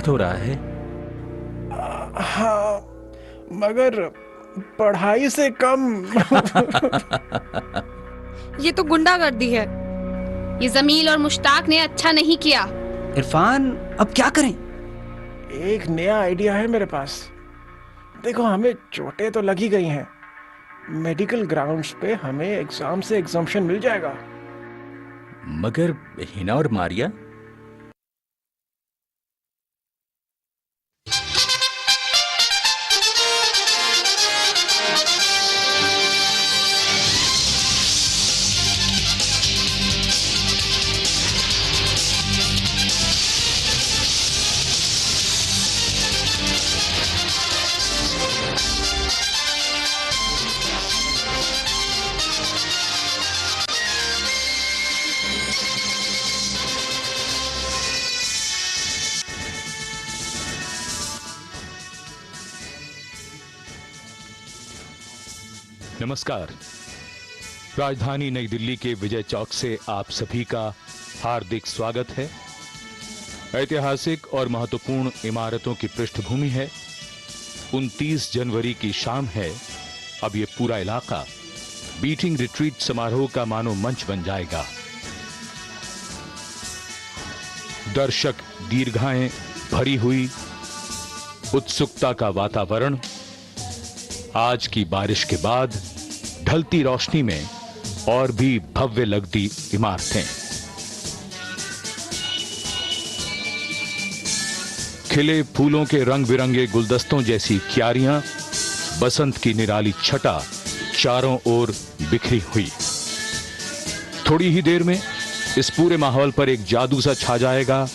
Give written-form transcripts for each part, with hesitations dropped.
दर्द हो रहा है? हाँ, मगर पढ़ाई से कम। ये तो गुंडागर्दी है। ये जमील और मुश्ताक ने अच्छा नहीं किया। इरफान, अब क्या करें? एक नया आइडिया है मेरे पास। देखो, हमें चोटें तो लगी गई हैं, मेडिकल ग्राउंड्स पे हमें एग्जाम से एग्जम्पशन मिल जाएगा। मगर हिना और मारिया? नमस्कार। राजधानी नई दिल्ली के विजय चौक से आप सभी का हार्दिक स्वागत है। ऐतिहासिक और महत्वपूर्ण इमारतों की पृष्ठभूमि है। 29 जनवरी की शाम है। अब ये पूरा इलाका बीटिंग रिट्रीट समारोह का मानो मंच बन जाएगा। दर्शक दीर्घाएं भरी हुई, उत्सुकता का वातावरण। आज की बारिश के बाद ढलती रोशनी में और भी भव्य लगती इमारतें। खिले फूलों के रंग बिरंगे गुलदस्तों जैसी क्यारियां, बसंत की निराली छटा चारों ओर बिखरी हुई। थोड़ी ही देर में इस पूरे माहौल पर एक जादू सा छा जाएगा।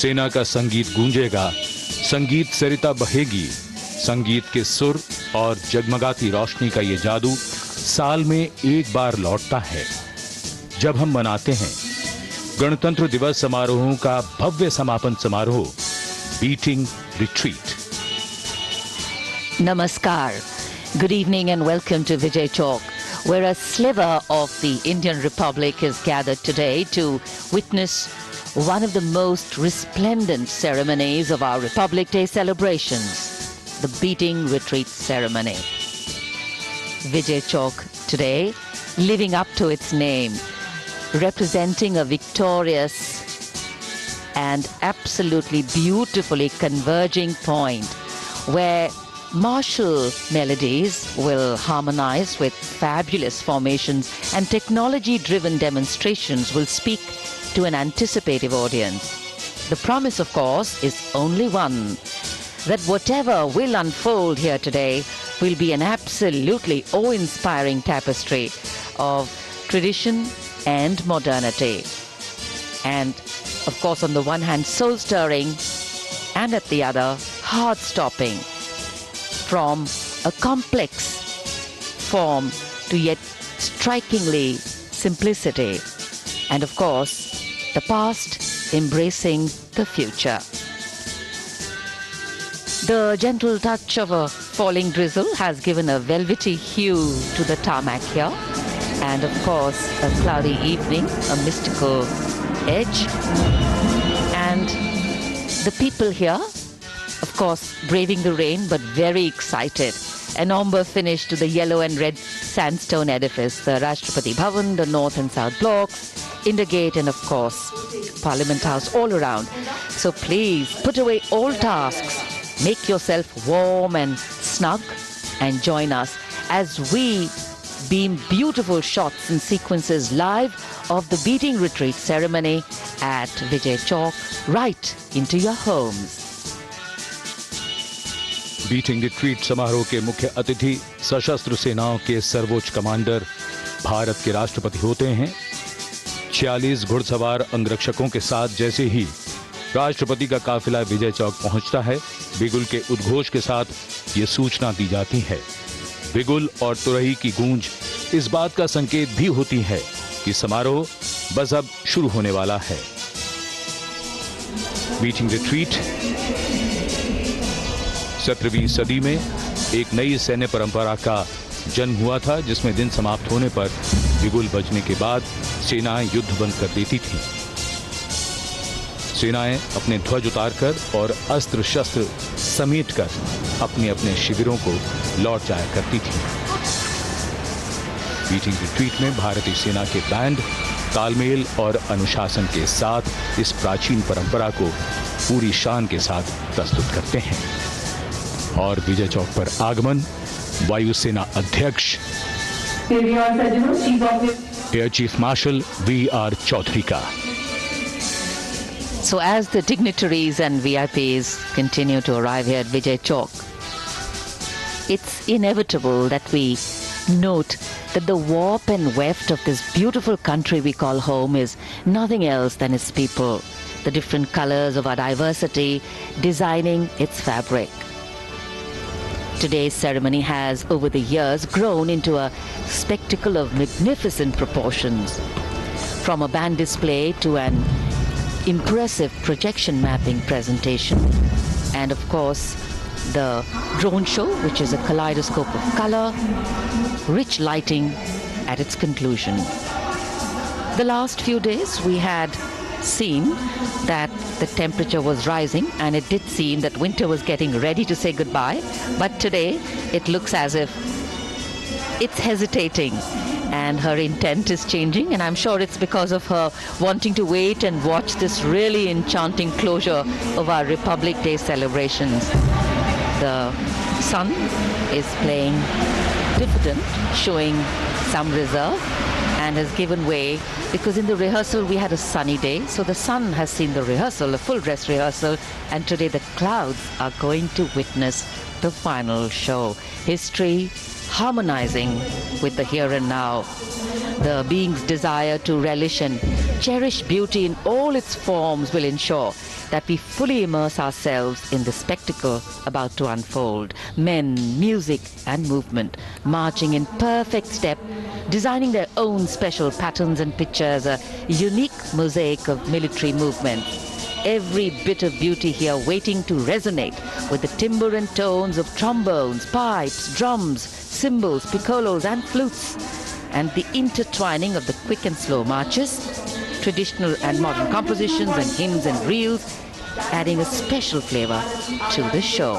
सेना का संगीत गूंजेगा, संगीत सरिता बहेगी। संगीत के सुर और जगमगाती रोशनी का ये जादू साल में एक बार लौटता है, जब हम मनाते हैं गणतंत्र दिवस समारोहों का भव्य समापन समारोह, beating retreat. Namaskar. Good evening and welcome to Vijay Chowk, where a sliver of the Indian Republic is gathered today to witness one of the most resplendent ceremonies of our Republic Day celebrations, the Beating Retreat Ceremony. Vijay Chowk today, living up to its name, representing a victorious and absolutely beautifully converging point where martial melodies will harmonize with fabulous formations and technology-driven demonstrations will speak to an anticipative audience. The promise, of course, is only one, that whatever will unfold here today will be an absolutely awe-inspiring tapestry of tradition and modernity. And, of course, on the one hand, soul-stirring, and at the other, heart-stopping, from a complex form to yet strikingly simplicity. And, of course, the past embracing the future. The gentle touch of a falling drizzle has given a velvety hue to the tarmac here. And of course, a cloudy evening, a mystical edge. And the people here, of course, braving the rain, but very excited. An amber finish to the yellow and red sandstone edifice, the Rashtrapati Bhavan, the north and south blocks, India Gate, and of course, Parliament House all around. So please put away all tasks. Make yourself warm and snug and join us as we beam beautiful shots and sequences live of the Beating Retreat ceremony at Vijay Chowk, right into your homes. Beating retreat समारोह के मुख्य अतिथि सशस्त्र सेनाओं के सर्वोच्च commander Bharat के राष्ट्रपति होते हैं। 46 घुड़सवार अंगरक्षकों के साथ जैसे ही राष्ट्रपति का काफिला विजय चौक पहुंचता है, बिगुल के उद्घोष के साथ ये सूचना दी जाती है। बिगुल और तुरही की गूंज इस बात का संकेत भी होती है कि समारोह बस अब शुरू होने वाला है। बीटिंग रिट्रीट 17वीं सदी में एक नई सैन्य परंपरा का जन्म हुआ था, जिसमें दिन समाप्त होने पर बिगुल बजने के बाद सेनाएं युद्ध बंद कर देती थीं। सेनाएं अपने ध्वज उतारकर और अस्त्र शस्त्र समेटकर अपने अपने शिविरों को लौट जाया करती थी। मीटिंग रिट्रीट में भारतीय सेना के बैंड तालमेल और अनुशासन के साथ इस प्राचीन परंपरा को पूरी शान के साथ प्रस्तुत करते हैं। और विजय चौक पर आगमन वायुसेना अध्यक्ष air chief marshal V R. Chaudhari का। So as the dignitaries and VIPs continue to arrive here at Vijay Chowk, it's inevitable that we note that the warp and weft of this beautiful country we call home is nothing else than its people, the different colors of our diversity designing its fabric. Today's ceremony has, over the years, grown into a spectacle of magnificent proportions. From a band display to an impressive projection mapping presentation, and of course the drone show, which is a kaleidoscope of color, rich lighting at its conclusion. The last few days we had seen that the temperature was rising and it did seem that winter was getting ready to say goodbye, but today it looks as if it's hesitating and her intent is changing, and I'm sure it's because of her wanting to wait and watch this really enchanting closure of our Republic Day celebrations. The sun is playing diffident, showing some reserve, and has given way because in the rehearsal we had a sunny day, so the sun has seen the rehearsal, a full dress rehearsal, and today the clouds are going to witness the final show. History harmonizing with the here and now. The being's desire to relish and cherish beauty in all its forms will ensure that we fully immerse ourselves in the spectacle about to unfold. Men, music and movement marching in perfect step, designing their own special patterns and pictures, a unique mosaic of military movement. Every bit of beauty here waiting to resonate with the timbre and tones of trombones, pipes, drums, cymbals, piccolos and flutes, and the intertwining of the quick and slow marches, traditional and modern compositions and hymns and reels, adding a special flavor to the show.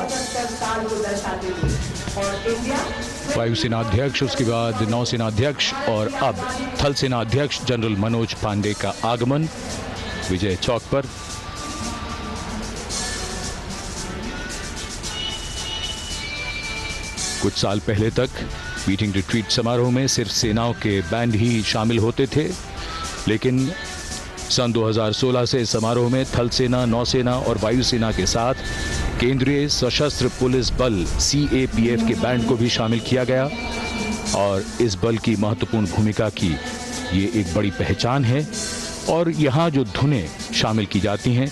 वायुसेना अध्यक्ष, उसके बाद नौसेना अध्यक्ष और अब थल सेना अध्यक्ष जनरल मनोज पांडे का आगमन विजय चौक पर। कुछ साल पहले तक मीटिंग रिट्रीट समारोह में सिर्फ सेनाओं के बैंड ही शामिल होते थे, लेकिन सन 2016 से समारोह में थल सेना, नौसेना और वायुसेना के साथ केंद्रीय सशस्त्र पुलिस बल CAPF के बैंड को भी शामिल किया गया, और इस बल की महत्वपूर्ण भूमिका की ये एक बड़ी पहचान है। और यहाँ जो धुनें शामिल की जाती हैं,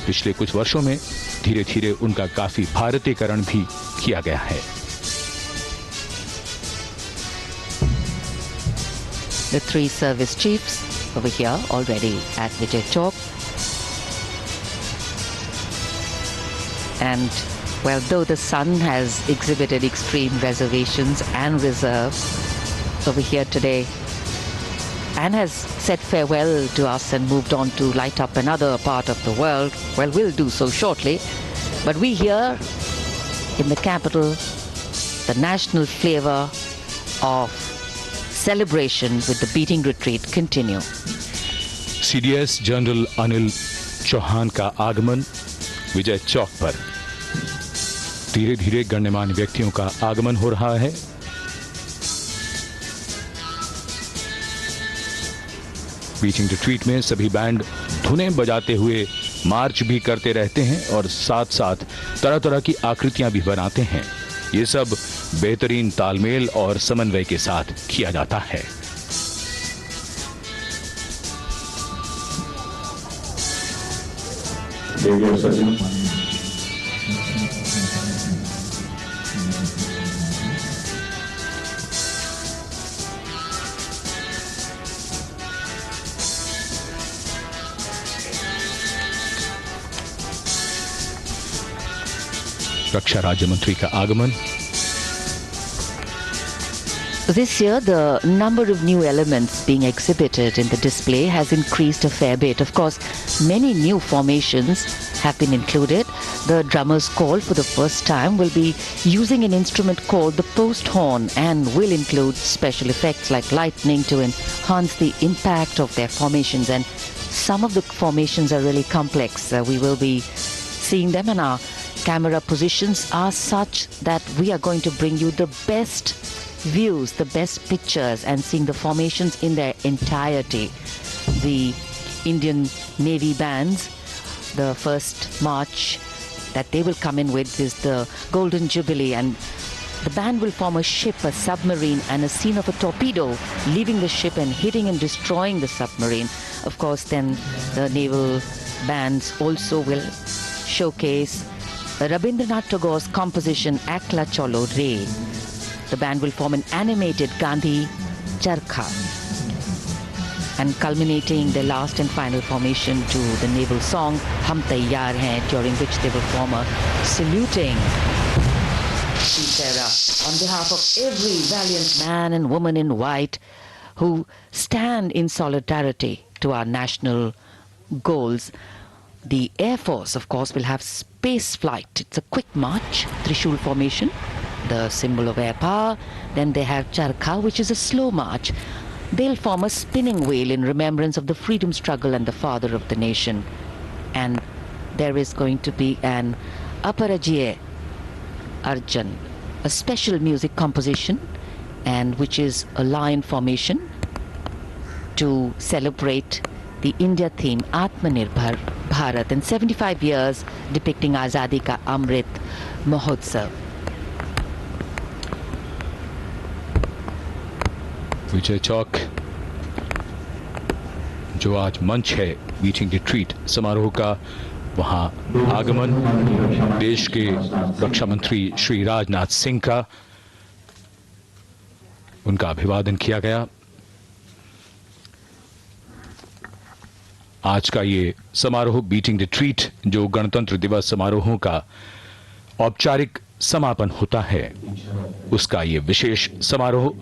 पिछले कुछ वर्षों में धीरे धीरे उनका काफी भारतीयकरण भी किया गया है। The three service chiefs over here already at Vijay Chowk. And well, though the sun has exhibited extreme reservations and reserve over here today and has said farewell to us and moved on to light up another part of the world, well, we'll do so shortly. But we here in the capital, the national flavor of celebration with the beating retreat continue. CDS general Anil Chauhan का आगमन विजय चौक पर। धीरे धीरे गण्यमान्य व्यक्तियों का आगमन हो रहा है। बीटिंग रिट्रीट में सभी बैंड धुनें बजाते हुए मार्च भी करते रहते हैं और साथ साथ तरह तरह की आकृतियां भी बनाते हैं। ये सब बेहतरीन तालमेल और समन्वय के साथ किया जाता है। रक्षा राज्य मंत्री का आगमन। This year, the number of new elements being exhibited in the display has increased a fair bit. Of course, many new formations have been included. The drummer's call for the first time will be using an instrument called the post horn and will include special effects like lightning to enhance the impact of their formations. And some of the formations are really complex. We will be seeing them, and our camera positions are such that we are going to bring you the best views, the best pictures, and seeing the formations in their entirety. The Indian Navy bands, the first march that they will come in with is the Golden Jubilee, and the band will form a ship, a submarine, and a scene of a torpedo leaving the ship and hitting and destroying the submarine. Of course, then the naval bands also will showcase Rabindranath Tagore's composition Ekla Cholo Re. The band will form an animated Gandhi Charkha, and culminating the last and final formation to the naval song Hum Taiyar Hain, during which they will form a saluting seafarer on behalf of every valiant man and woman in white who stand in solidarity to our national goals. The Air Force, of course, will have space flight. It's a quick march, Trishul formation, the symbol of air power. Then they have Charkha, which is a slow march. They'll form a spinning wheel in remembrance of the freedom struggle and the father of the nation. And there is going to be an Aparajiye Arjan, a special music composition, and which is a lion formation to celebrate the India theme Atmanirbhar Bharat and 75 years depicting Azadi Ka Amrit Mahotsav. Vijay Chowk जो आज मंच है meeting retreat समारोह का, वहां आगमन देश के रक्षा मंत्री श्री राजनाथ सिंह का, उनका अभिवादन किया गया। आज का ये समारोह बीटिंग रिट्रीट जो गणतंत्र दिवस समारोहों का औपचारिक समापन होता है, उसका ये विशेष समारोह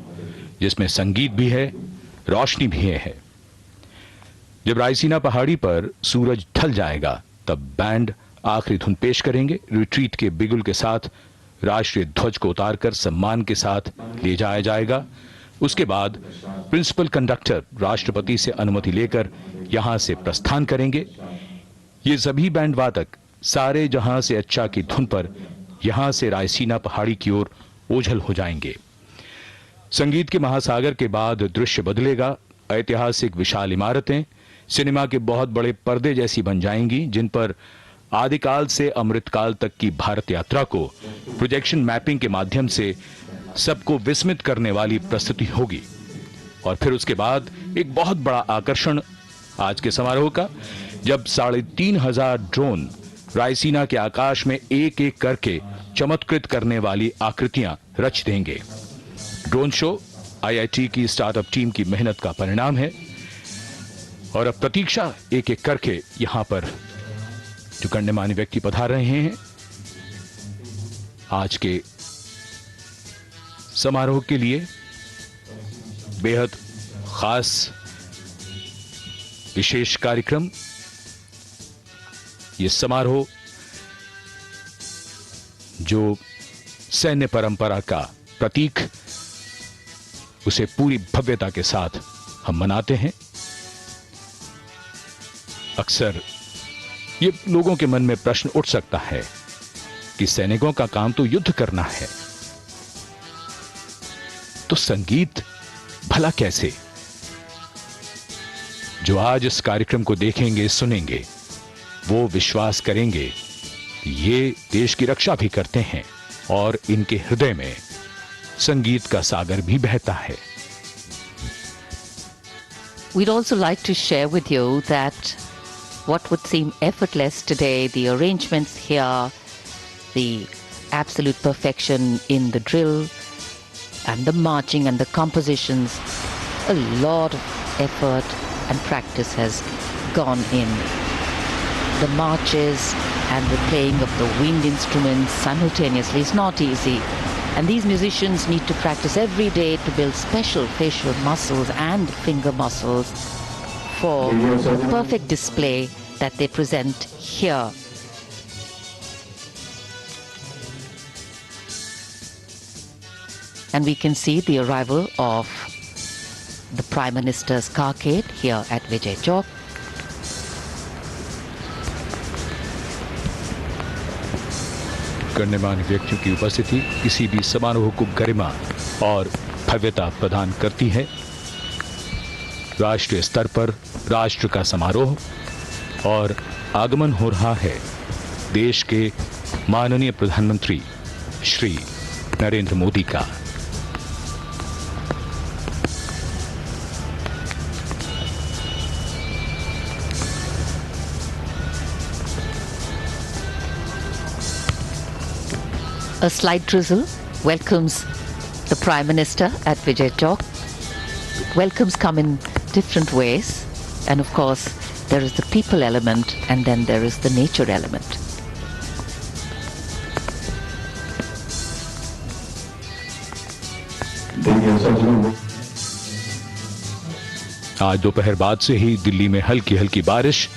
जिसमें संगीत भी है, रोशनी भी है। जब रायसीना पहाड़ी पर सूरज ढल जाएगा तब बैंड आखिरी धुन पेश करेंगे। रिट्रीट के बिगुल के साथ राष्ट्रीय ध्वज को उतारकर सम्मान के साथ ले जाया जाएगा। उसके बाद प्रिंसिपल कंडक्टर राष्ट्रपति से अनुमति लेकर यहां से प्रस्थान करेंगे। ये सभी बैंड वादक सारे जहां से अच्छा की धुन पर यहां से रायसीना पहाड़ी की ओर ओझल हो जाएंगे। संगीत के महासागर के बाद दृश्य बदलेगा। ऐतिहासिक विशाल इमारतें सिनेमा के बहुत बड़े पर्दे जैसी बन जाएंगी, जिन पर आदिकाल से अमृतकाल तक की भारत यात्रा को प्रोजेक्शन मैपिंग के माध्यम से सबको विस्मित करने वाली प्रस्तुति होगी। और फिर उसके बाद एक बहुत बड़ा आकर्षण आज के समारोह का, जब 3,500 ड्रोन रायसीना के आकाश में एक एक करके चमत्कृत करने वाली आकृतियां रच देंगे। ड्रोन शो आईआईटी की स्टार्टअप टीम की मेहनत का परिणाम है। और अब प्रतीक्षा एक एक करके यहां पर जो गण्यमान्य व्यक्ति पधार रहे हैं आज के समारोह के लिए, बेहद खास विशेष कार्यक्रम। ये समारोह जो सैन्य परंपरा का प्रतीक, उसे पूरी भव्यता के साथ हम मनाते हैं। अक्सर ये लोगों के मन में प्रश्न उठ सकता है कि सैनिकों का काम तो युद्ध करना है, तो संगीत भला कैसे? जो आज इस कार्यक्रम को देखेंगे, सुनेंगे, वो विश्वास करेंगे कि ये देश की रक्षा भी करते हैं और इनके हृदय में संगीत का सागर भी बहता है। We'd also like to share with you that what would seem effortless today, the arrangements here, the absolute perfection in the drill and the marching and the compositions, a lot of effort and practice has gone in. The marches and the playing of the wind instruments simultaneously is not easy. And these musicians need to practice every day to build special facial muscles and finger muscles for the perfect display that they present here. And we can see the arrival of the Prime Minister's carcade here at Vijay Chowk. गण्यमान्य व्यक्तियों की उपस्थिति किसी भी समारोह को गरिमा और भव्यता प्रदान करती है। राष्ट्रीय स्तर पर राष्ट्र का समारोह और आगमन हो रहा है देश के माननीय प्रधानमंत्री श्री नरेंद्र मोदी का। A slight drizzle welcomes the Prime Minister at Vijay Chowk. Welcomes come in different ways, and of course there is the people element and then there is the nature element. आज दोपहर बाद से ही दिल्ली में हल्की हल्की बारिश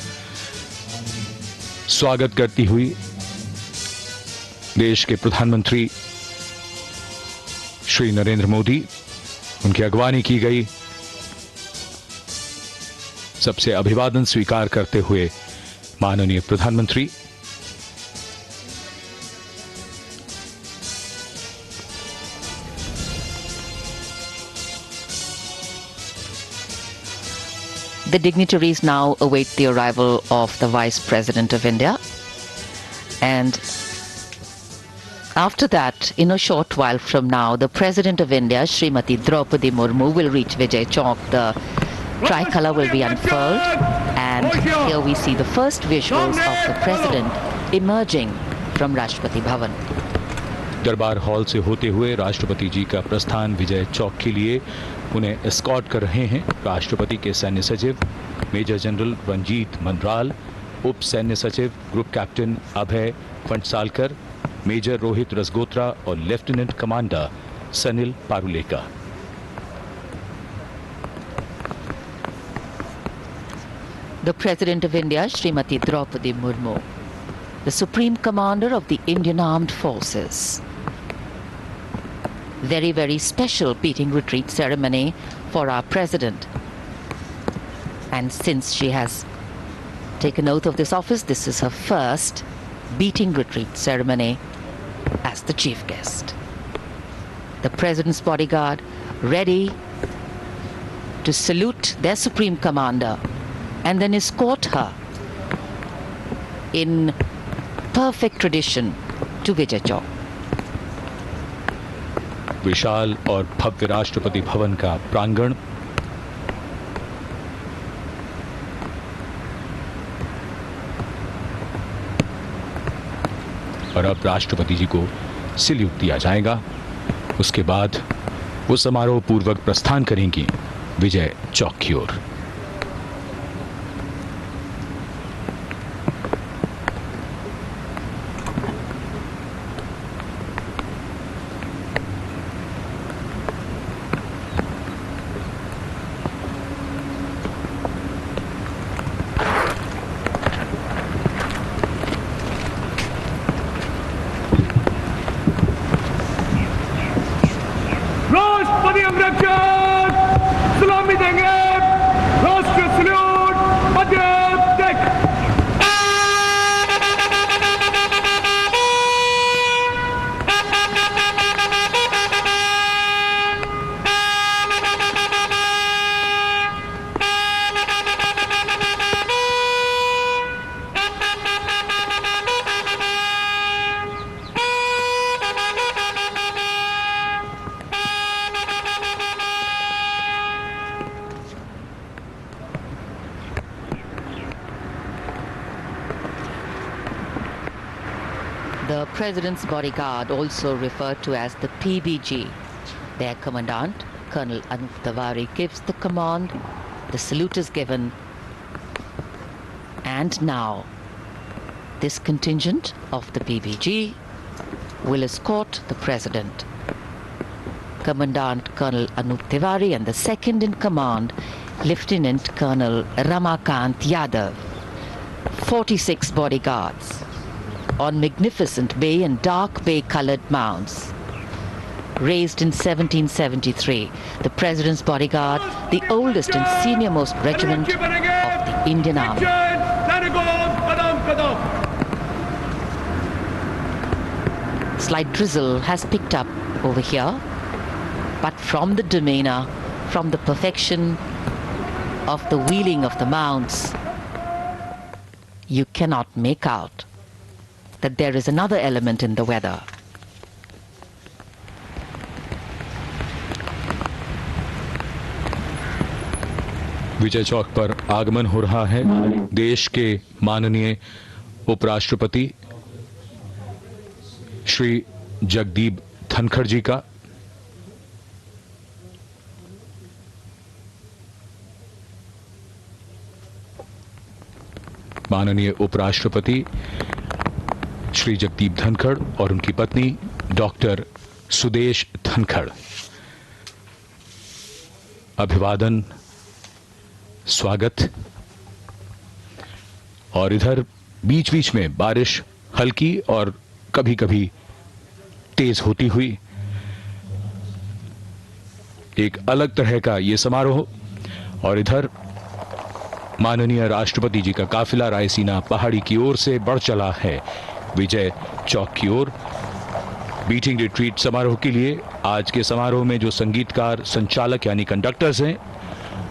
स्वागत करती हुई देश के प्रधानमंत्री श्री नरेंद्र मोदी, उनकी अगवानी की गई। सबसे अभिवादन स्वीकार करते हुए माननीय प्रधानमंत्री The dignitaries now await the arrival of the Vice President of India, and after that, in a short while from now, the President of India, Srimati Draupadi Murmu, will reach Vijay Chowk. The tricolour will be unfurled, and here we see the first visuals of the President emerging from Rashtrapati Bhavan. दरबार hall से होते हुए राष्ट्रपति जी का प्रस्थान विजय चौक के लिए उन्हें एस्कॉर्ट कर रहे हैं राष्ट्रपति के सैन्य सचिव मेजर जनरल रंजीत मनराल, उप सैन्य सचिव ग्रुप कैप्टन अभय फंटसालकर, मेजर रोहित रसगोत्रा और lieutenant commander Sanil Parulekar. The President of India, Srimati Draupadi Murmu, the Supreme Commander of the Indian Armed Forces. Very, very special beating retreat ceremony for our President. And since she has taken oath of this office, this is her first beating retreat ceremony as the chief guest. The President's bodyguard ready to salute their Supreme Commander and then escort her in perfect tradition to Vijay Chowk. विशाल और भव्य राष्ट्रपति भवन का प्रांगण और अब राष्ट्रपति जी को salute दिया जाएगा। उसके बाद वो समारोह पूर्वक प्रस्थान करेंगी विजय चौक की ओर। राष्ट्रपति अमृतसर सलामी देंगे। राष्ट्रीय सल्यूट मध्य टेक। The President's bodyguard, also referred to as the PBG, their commandant, Colonel Anup Tiwari, gives the command, the salute is given, and now this contingent of the PBG will escort the President Commandant Colonel Anup Tiwari, and the second in command, Lieutenant Colonel Ramakant Yadav. 46 bodyguards on magnificent bay and dark bay colored mounts. Raised in 1773, the President's Bodyguard, the oldest and senior-most regiment of the Indian Army. Slight drizzle has picked up over here, but from the demeanor, from the perfection of the wheeling of the mounts, you cannot make out that there is another element in the weather. Vijay Chowk पर आगमन हो रहा है देश के माननीय उपराष्ट्रपति श्री जगदीप धनखड़ जी का। माननीय उपराष्ट्रपति श्री जगदीप धनखड़ और उनकी पत्नी डॉक्टर सुदेश धनखड़। अभिवादन, स्वागत। और इधर बीच बीच में बारिश हल्की और कभी कभी तेज होती हुई, एक अलग तरह का यह समारोह। और इधर माननीय राष्ट्रपति जी का काफिला रायसीना पहाड़ी की ओर से बढ़ चला है विजय चौक की ओर बीटिंग रिट्रीट समारोह के लिए। आज के समारोह में जो संगीतकार संचालक यानी कंडक्टर्स हैं,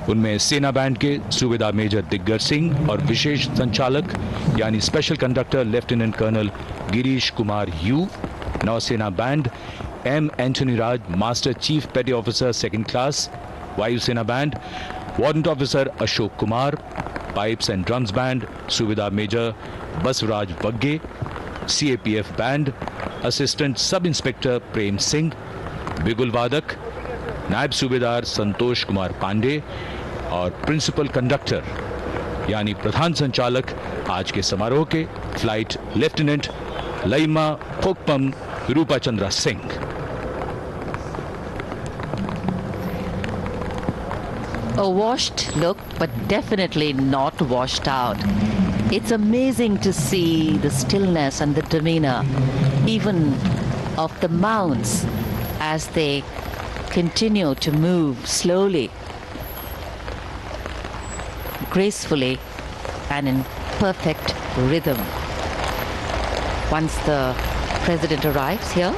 उनमें सेना बैंड के सूबेदार मेजर दिग्गर सिंह और विशेष संचालक यानी special conductor lieutenant colonel Girish Kumar U. नौसेना band M Antony Raj, master chief petty officer second class वायुसेना band, warrant officer Ashok Kumar. Pipes and drums band सूबेदार major Basavaraj Bagge. CAPF band assistant sub inspector Prem Singh. बिगुल वादक नायब सूबेदार संतोष कुमार पांडे और प्रिंसिपल कंडक्टर यानी प्रधान संचालक आज के समारोह के flight lieutenant Laima Phokpam Rupachandra Singh. A washed look, but definitely not washed out. It's amazing to see the stillness and the demeanor, even of the mounts as they continue to move slowly, gracefully, and in perfect rhythm. Once the President arrives here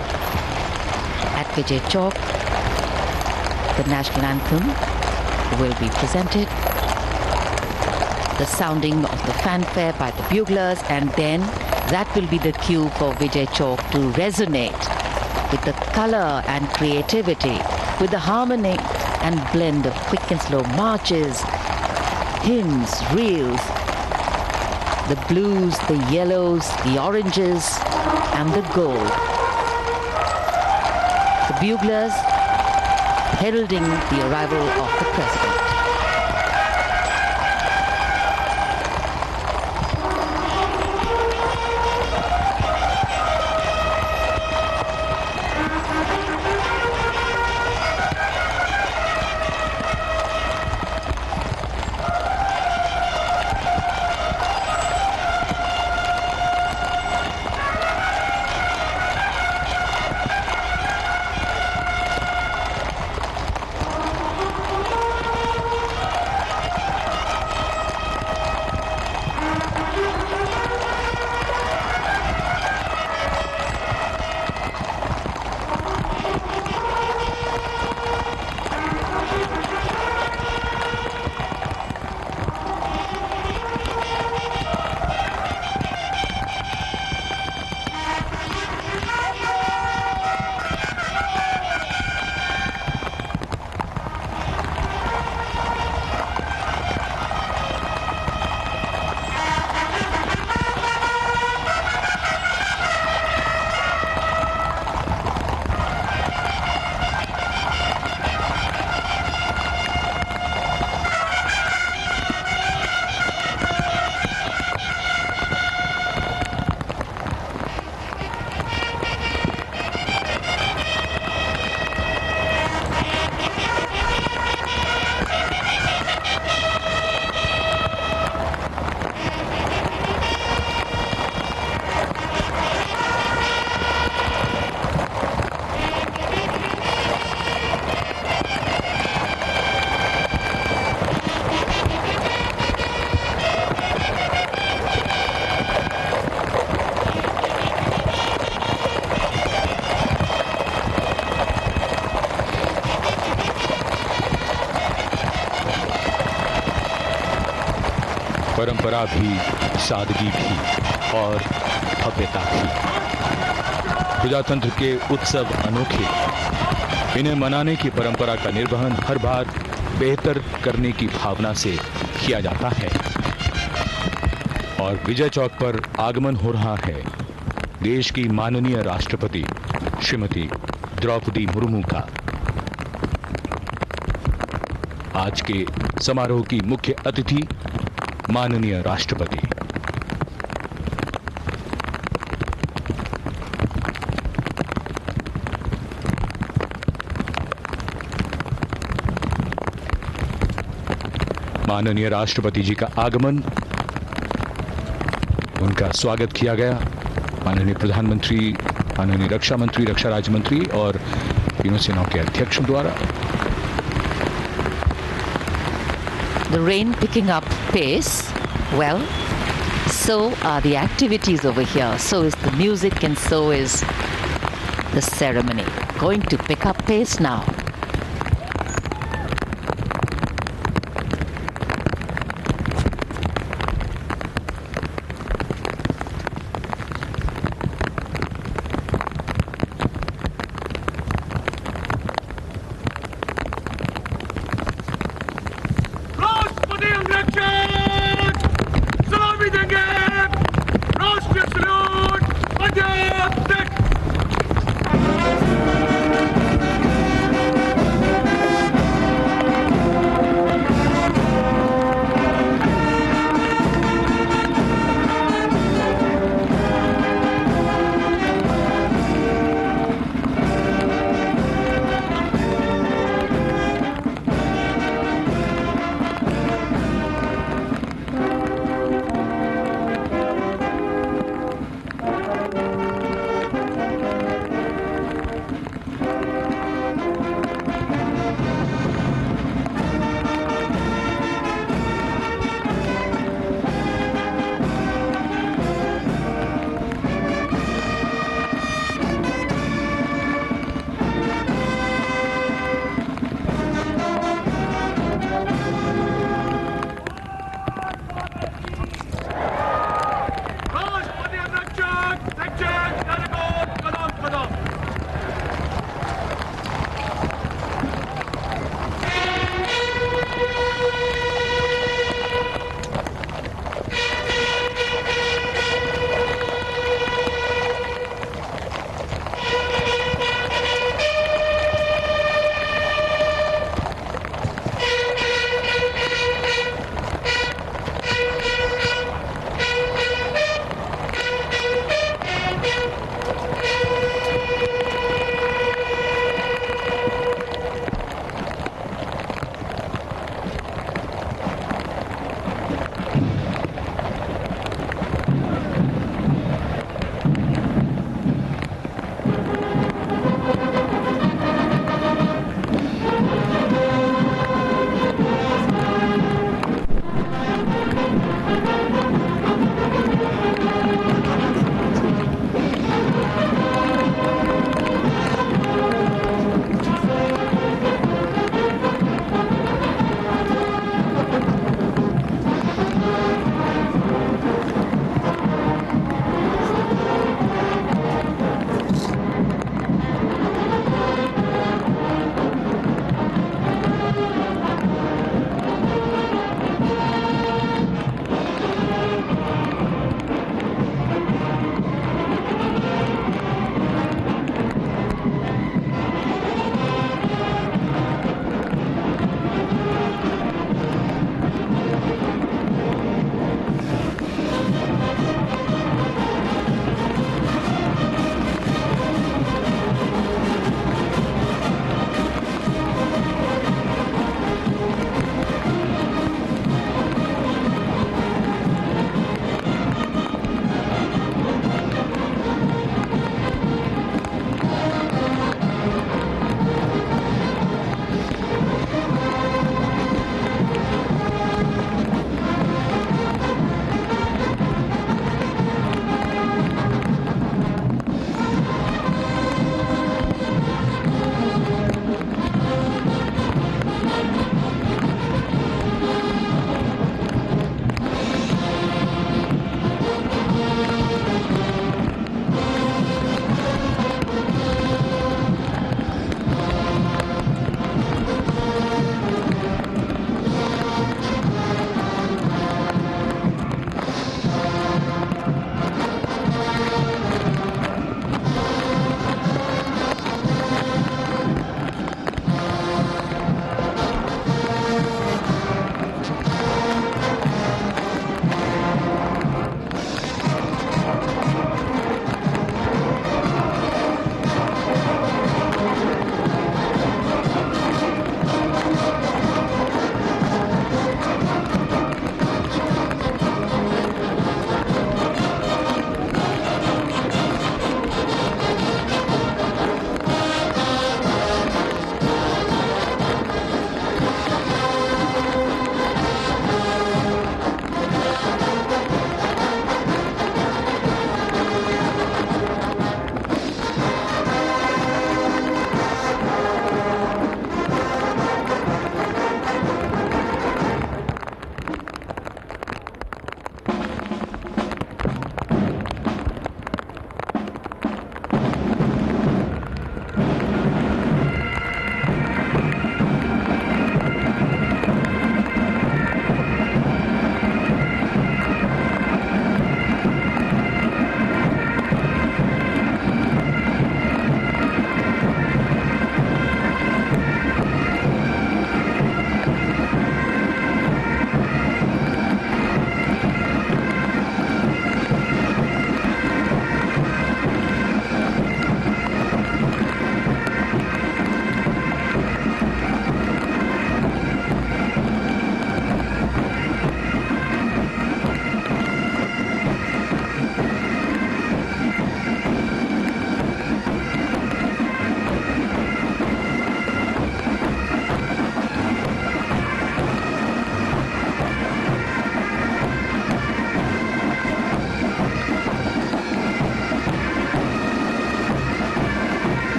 at Vijay Chowk, the national anthem will be presented, the sounding of the fanfare by the buglers, and then that will be the cue for Vijay Chowk to resonate with the color and creativity, with the harmony and blend of quick and slow marches, hymns, reels, the blues, the yellows, the oranges, and the gold. The buglers heralding the arrival of the President. परंपरा भी, सादगी भी और भव्यता भी। प्रजातंत्र के उत्सव अनोखे, इन्हें मनाने की परंपरा का निर्वहन हर बार बेहतर करने की भावना से किया जाता है। और विजय चौक पर आगमन हो रहा है देश की माननीय राष्ट्रपति श्रीमती द्रौपदी मुर्मू का। आज के समारोह की मुख्य अतिथि माननीय राष्ट्रपति। माननीय राष्ट्रपति जी का आगमन, उनका स्वागत किया गया माननीय प्रधानमंत्री, माननीय रक्षा मंत्री, रक्षा राज्य मंत्री और तीनों सेनाओं के अध्यक्षों द्वारा। The rain picking up pace. Well, so are the activities over here. So is the music and so is the ceremony. Going to pick up pace now. राष्ट्रपति अंगरक्षक सलामी देंगे। राष्ट्रीय सल्यूट मध्य तक।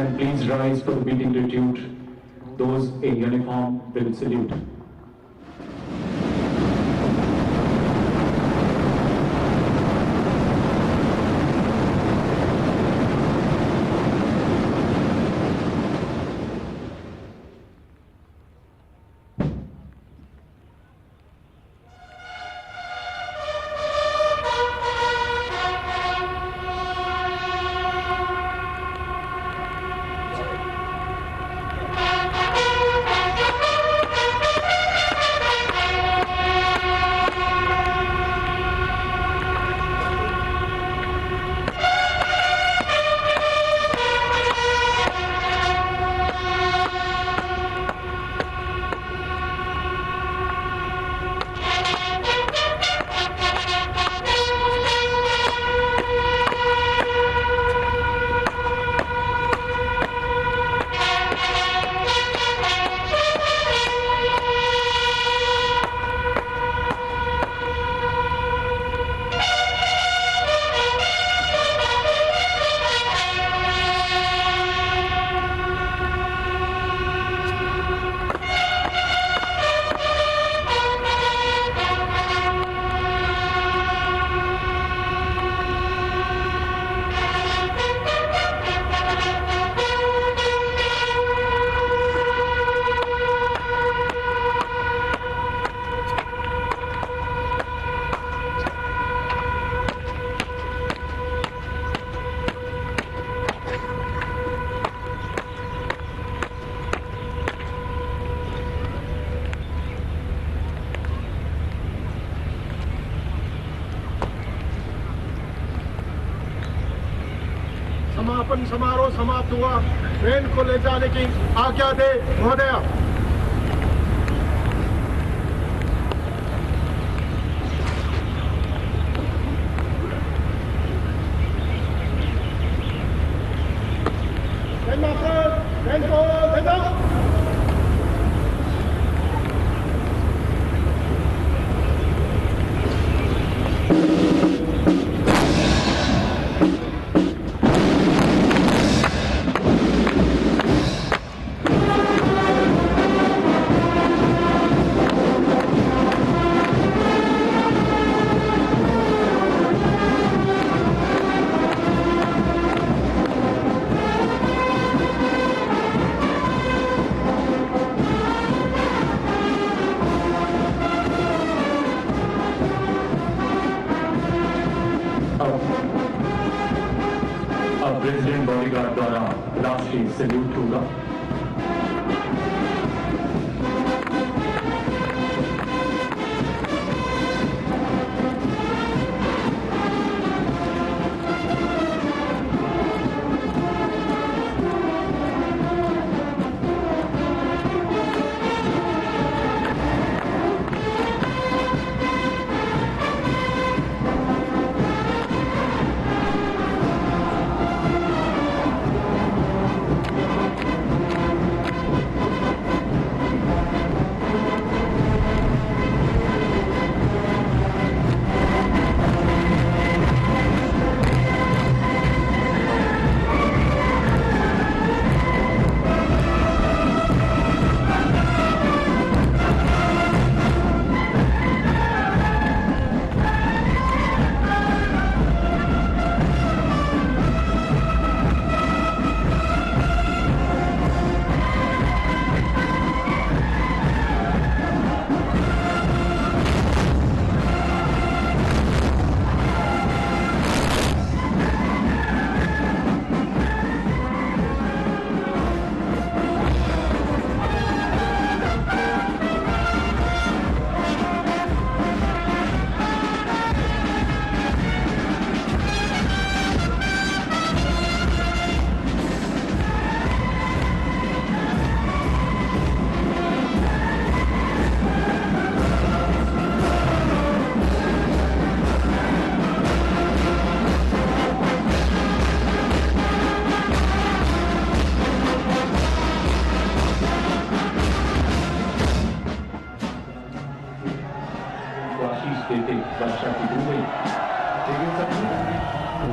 Can please rise for the beating retreat. Those in uniform will salute. समापन समारोह समाप्त हुआ। ट्रेन को ले जाने की आज्ञा दे महोदया। ट्रेन को ले जाओ। अब प्रेसिडेंट बॉडीगार्ड द्वारा राष्ट्रीय सैल्यूट होगा।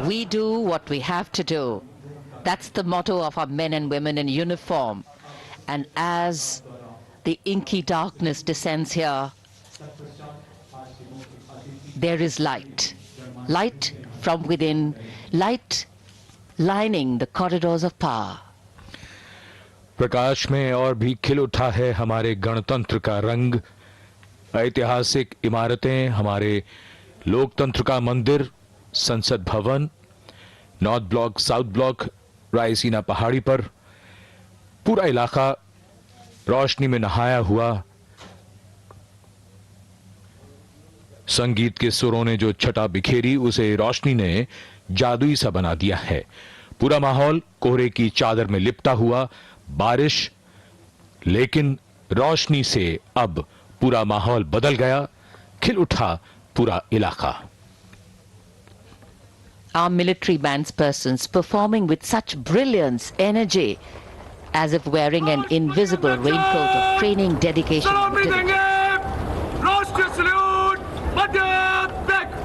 We do what we have to do. That's the motto of our men and women in uniform. And as the inky darkness descends here, there is light. Light from within, light lining the corridors of power. प्रकाश में और भी खिल उठा है हमारे गणतंत्र का रंग। ऐतिहासिक इमारतें, हमारे लोकतंत्र का मंदिर, संसद भवन, north block, south block, Raisina पहाड़ी पर पूरा इलाका रोशनी में नहाया हुआ। संगीत के सुरों ने जो छटा बिखेरी, उसे रोशनी ने जादुई सा बना दिया है। पूरा माहौल कोहरे की चादर में लिपटा हुआ, बारिश, लेकिन रोशनी से अब पूरा माहौल बदल गया, खिल उठा पूरा इलाका। Our military bandspersons performing with such brilliance, energy, as if wearing an invisible raincoat of training, dedication. सलामी देंगे राष्ट्रीय सल्यूट मध्य तक।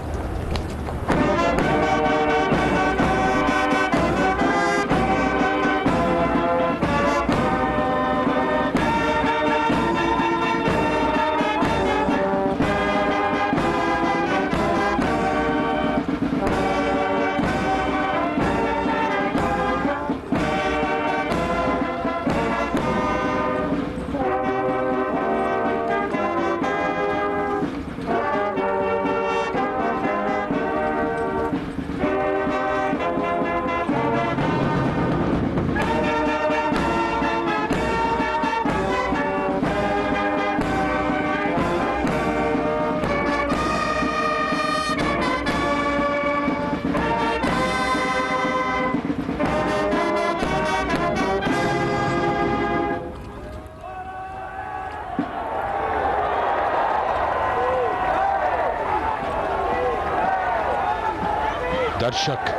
दर्शक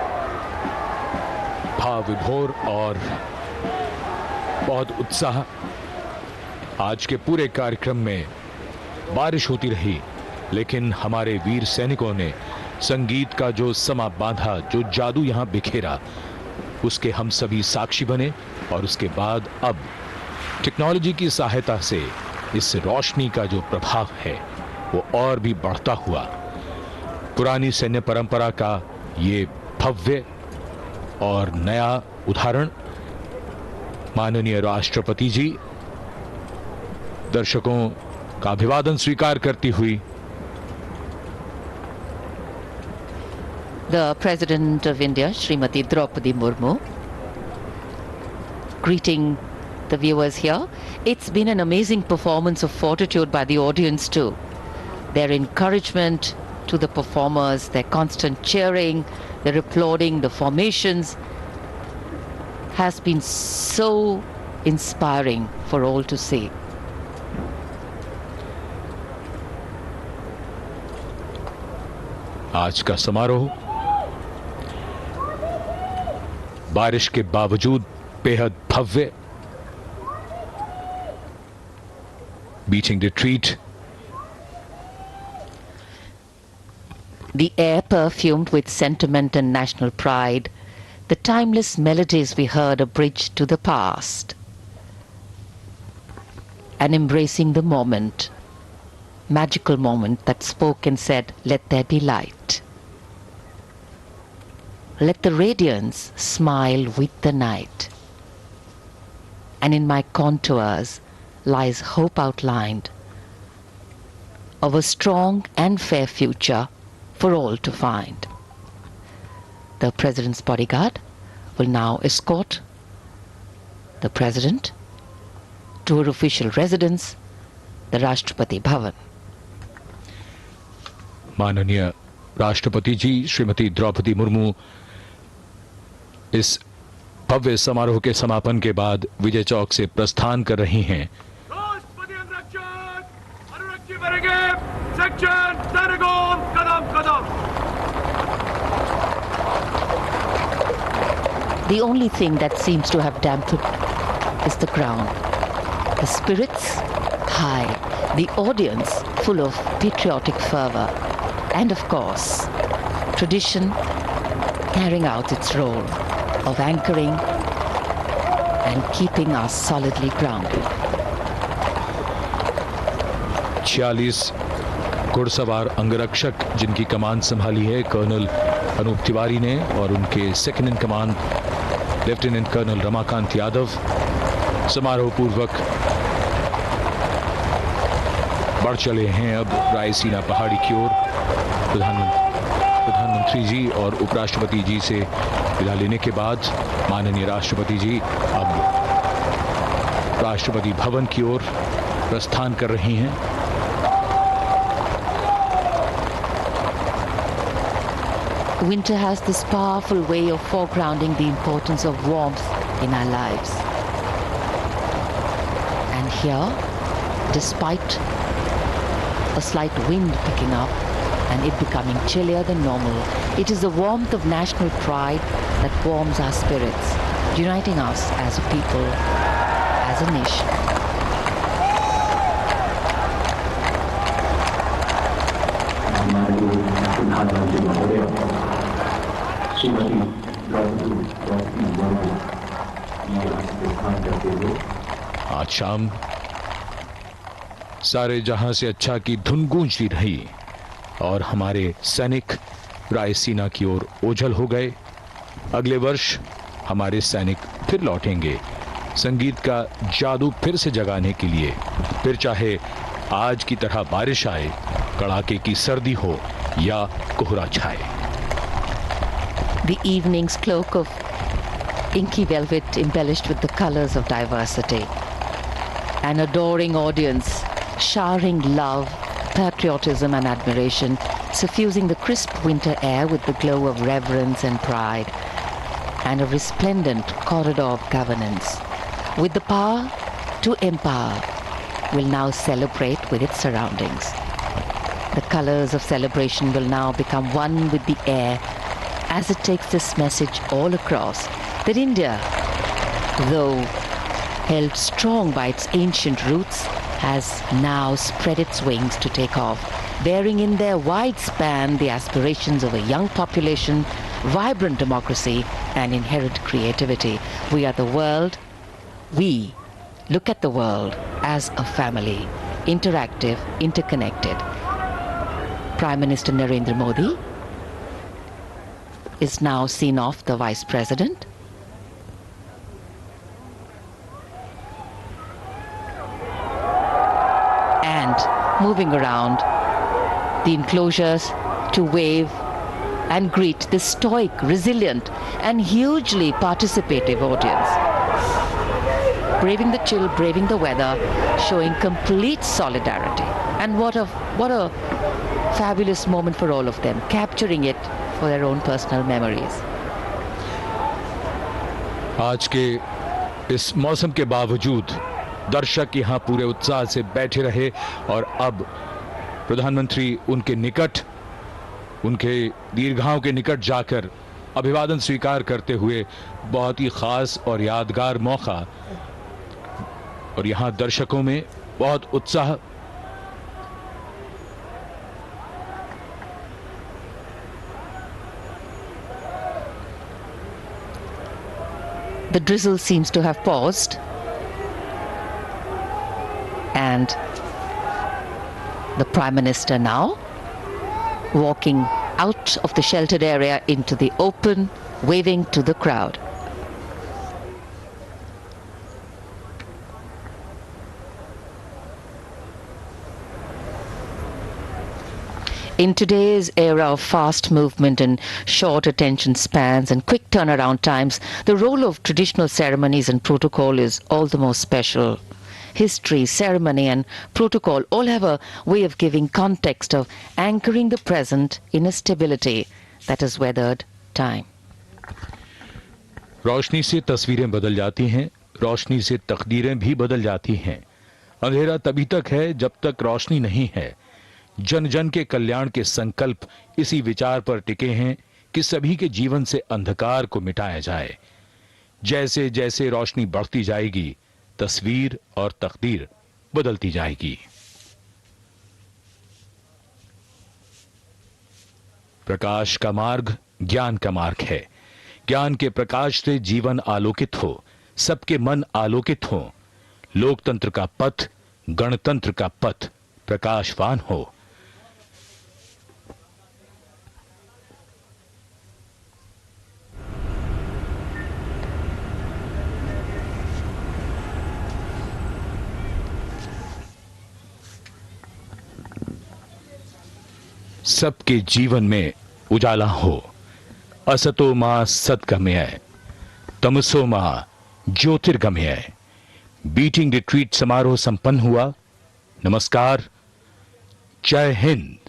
भाव विभोर और बहुत उत्साह। आज के पूरे कार्यक्रम में बारिश होती रही, लेकिन हमारे वीर सैनिकों ने संगीत का जो समा बांधा, जो जादू यहां बिखेरा, उसके हम सभी साक्षी बने। और उसके बाद अब टेक्नोलॉजी की सहायता से इस रोशनी का जो प्रभाव है वो और भी बढ़ता हुआ। पुरानी सैन्य परंपरा का ये भव्य और नया उदाहरण माननीय राष्ट्रपति जी दर्शकों का अभिवादन स्वीकार करती हुई। The President of India, Srimati Draupadi Murmu, greeting the viewers here. It's been an amazing performance of fortitude by the audience too. Their encouragement to the performers, their constant cheering, their applauding, the formations has been so inspiring for all to see. आज का समारोह बारिश के बावजूद बेहद भव्य, beating retreat. The air perfumed with sentiment and national pride, the timeless melodies we heard a bridge to the past. And embracing the moment, magical moment that spoke and said, let there be light. Let the radiance smile with the night. And in my contours lies hope outlined of a strong and fair future for all to find. The President's bodyguard will now escort the President to her official residence, the Rashtrapati Bhavan. माननीय राष्ट्रपति जी श्रीमती द्रौपदी मुर्मू इस भव्य समारोह के समापन के बाद विजय चौक से प्रस्थान कर रही हैं। राष्ट्रपति अनुरक्षक अनुरक्षी बनेंगे सेक्शन सरगोम कदम कदम। The only thing that seems to have dampened is the ground. The spirits high, the audience full of patriotic fervor, and of course, tradition carrying out its role of anchoring and keeping us solidly grounded. 46 घुड़सवार अंगरक्षक जिनकी कमान संभाली है colonel Anoop Tiwari ने और उनके second in command lieutenant colonel Ramakant Yadav समारोह पूर्वक बढ़ चले हैं अब रायसीना पहाड़ी की ओर। प्रधानमंत्री जी और उपराष्ट्रपति जी से विदा लेने के बाद माननीय राष्ट्रपति जी अब राष्ट्रपति भवन की ओर प्रस्थान कर रही हैं। Winter has this powerful way of foregrounding the importance of warmth in our lives. And here, despite a slight wind picking up and it becoming chillier than normal, it is the warmth of national pride that warms our spirits, uniting us as a people, as a nation. आज शाम सारे जहां से अच्छा की धुन गूंजती रही और हमारे सैनिक रायसीना की ओर ओझल हो गए। अगले वर्ष हमारे सैनिक फिर लौटेंगे संगीत का जादू फिर से जगाने के लिए, फिर चाहे आज की तरह बारिश आए, कड़ाके की सर्दी हो या कोहरा छाए। The evening's cloak of inky velvet embellished with the colors of diversity. An adoring audience showering love, patriotism and admiration, suffusing the crisp winter air with the glow of reverence and pride, and a resplendent corridor of governance. With the power to empower, will now celebrate with its surroundings. The colors of celebration will now become one with the air as it takes this message all across that India, though held strong by its ancient roots, has now spread its wings to take off, bearing in their wide span the aspirations of a young population, vibrant democracy, and inherent creativity. We are the world. We look at the world as a family, interactive, interconnected. Prime Minister Narendra Modi is now seen off the Vice President. And moving around the enclosures to wave and greet this stoic, resilient and hugely participative audience. Braving the chill, braving the weather, showing complete solidarity. And what a fabulous moment for all of them, capturing it for their own personal memories. आज के इस मौसम के बावजूद दर्शक यहां पूरे उत्साह से बैठे रहे और अब प्रधानमंत्री उनके निकट, उनके दीर्घाओं के निकट जाकर अभिवादन स्वीकार करते हुए बहुत ही खास और यादगार मौका, और यहां दर्शकों में बहुत उत्साह। The drizzle seems to have paused, and the Prime Minister now walking out of the sheltered area into the open, waving to the crowd. In today's era of fast movement and short attention spans and quick turnaround times, the role of traditional ceremonies and protocol is all the more special. History, ceremony and protocol all have a way of giving context, of anchoring the present in a stability that has weathered time. रोशनी से तस्वीरें बदल जाती हैं, रोशनी से तकदीरें भी बदल जाती हैं। अंधेरा तभी तक है जब तक रोशनी नहीं है। जन जन के कल्याण के संकल्प इसी विचार पर टिके हैं कि सभी के जीवन से अंधकार को मिटाया जाए। जैसे जैसे रोशनी बढ़ती जाएगी, तस्वीर और तकदीर बदलती जाएगी। प्रकाश का मार्ग ज्ञान का मार्ग है। ज्ञान के प्रकाश से जीवन आलोकित हो, सबके मन आलोकित हो, लोकतंत्र का पथ, गणतंत्र का पथ प्रकाशवान हो। सबके जीवन में उजाला हो। असतो मां सद्गमय, तमसो मां ज्योतिर्गमय। बीटिंग रिट्रीट समारोह संपन्न हुआ। नमस्कार, जय हिंद।